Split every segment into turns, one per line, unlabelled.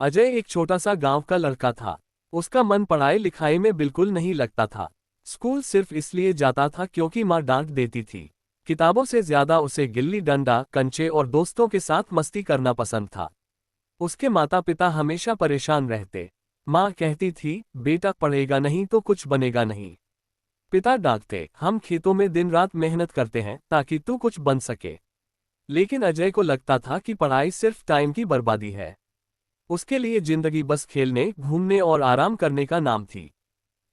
अजय एक छोटा सा गांव का लड़का था। उसका मन पढ़ाई लिखाई में बिल्कुल नहीं लगता था। स्कूल सिर्फ इसलिए जाता था क्योंकि माँ डांट देती थी। किताबों से ज्यादा उसे गिल्ली डंडा, कंचे और दोस्तों के साथ मस्ती करना पसंद था। उसके माता पिता हमेशा परेशान रहते। माँ कहती थी, बेटा पढ़ेगा नहीं तो कुछ बनेगा नहीं। पिता डांटते, हम खेतों में दिन रात मेहनत करते हैं ताकि तू कुछ बन सके। लेकिन अजय को लगता था कि पढ़ाई सिर्फ टाइम की बर्बादी है। उसके लिए जिंदगी बस खेलने, घूमने और आराम करने का नाम थी।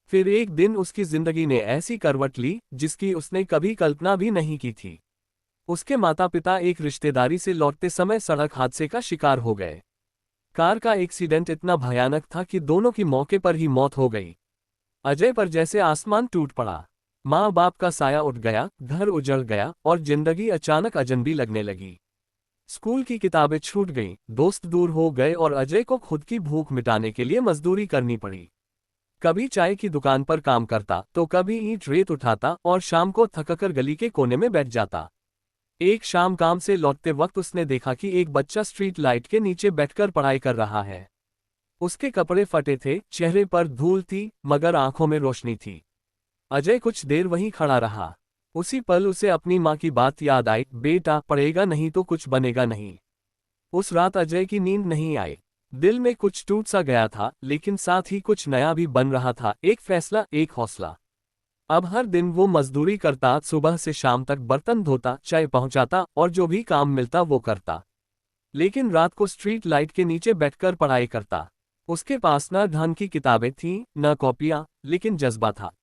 फिर एक दिन उसकी जिंदगी ने ऐसी करवट ली जिसकी उसने कभी कल्पना भी नहीं की थी। उसके माता पिता एक रिश्तेदारी से लौटते समय सड़क हादसे का शिकार हो गए। कार का एक्सीडेंट इतना भयानक था कि दोनों की मौके पर ही मौत हो गई। अजय पर जैसे आसमान टूट पड़ा। माँ बाप का साया उठ गया, घर उजड़ गया और जिंदगी अचानक अजनबी लगने लगी। स्कूल की किताबें छूट गईं, दोस्त दूर हो गए और अजय को खुद की भूख मिटाने के लिए मजदूरी करनी पड़ी। कभी चाय की दुकान पर काम करता तो कभी ईंट रेत उठाता और शाम को थककर गली के कोने में बैठ जाता। एक शाम काम से लौटते वक्त उसने देखा कि एक बच्चा स्ट्रीट लाइट के नीचे बैठकर पढ़ाई कर रहा है। उसके कपड़े फटे थे, चेहरे पर धूल थी, मगर आंखों में रोशनी थी। अजय कुछ देर वहीं खड़ा रहा। उसी पल उसे अपनी माँ की बात याद आई, बेटा पढ़ेगा नहीं तो कुछ बनेगा नहीं। उस रात अजय की नींद नहीं आई। दिल में कुछ टूट सा गया था, लेकिन साथ ही कुछ नया भी बन रहा था, एक फैसला, एक हौसला। अब हर दिन वो मजदूरी करता, सुबह से शाम तक बर्तन धोता, चाय पहुंचाता और जो भी काम मिलता वो करता। लेकिन रात को स्ट्रीट लाइट के नीचे बैठकर पढ़ाई करता। उसके पास न ढंग की किताबें थीं, न कॉपियां, लेकिन जज्बा था।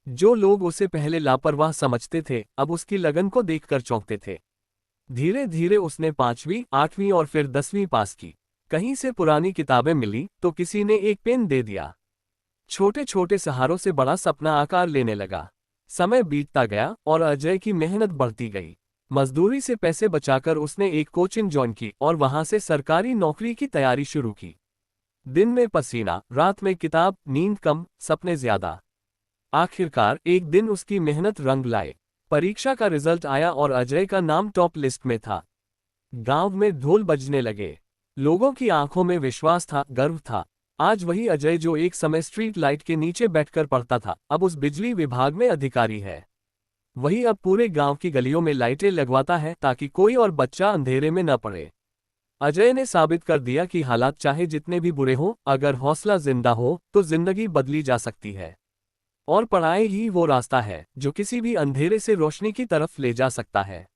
जो लोग उसे पहले लापरवाह समझते थे, अब उसकी लगन को देखकर चौंकते थे। धीरे धीरे उसने 5वीं, 8वीं और फिर 10वीं पास की। कहीं से पुरानी किताबें मिली तो किसी ने एक पेन दे दिया। छोटे छोटे सहारों से बड़ा सपना आकार लेने लगा। समय बीतता गया और अजय की मेहनत बढ़ती गई। मजदूरी से पैसे बचाकर उसने एक कोचिंग ज्वाइन की और वहां से सरकारी नौकरी की तैयारी शुरू की। दिन में पसीना, रात में किताब, नींद कम, सपने ज्यादा। आखिरकार एक दिन उसकी मेहनत रंग लाए। परीक्षा का रिजल्ट आया और अजय का नाम टॉप लिस्ट में था। गांव में ढोल बजने लगे। लोगों की आंखों में विश्वास था, गर्व था। आज वही अजय जो एक समय स्ट्रीट लाइट के नीचे बैठकर पढ़ता था, अब उस बिजली विभाग में अधिकारी है। वही अब पूरे गांव की गलियों में लाइटें लगवाता है ताकि कोई और बच्चा अंधेरे में न पड़े। अजय ने साबित कर दिया कि हालात चाहे जितने भी बुरे हों, अगर हौसला जिंदा हो तो जिंदगी बदली जा सकती है। और पढ़ाई ही वो रास्ता है जो किसी भी अंधेरे से रोशनी की तरफ ले जा सकता है।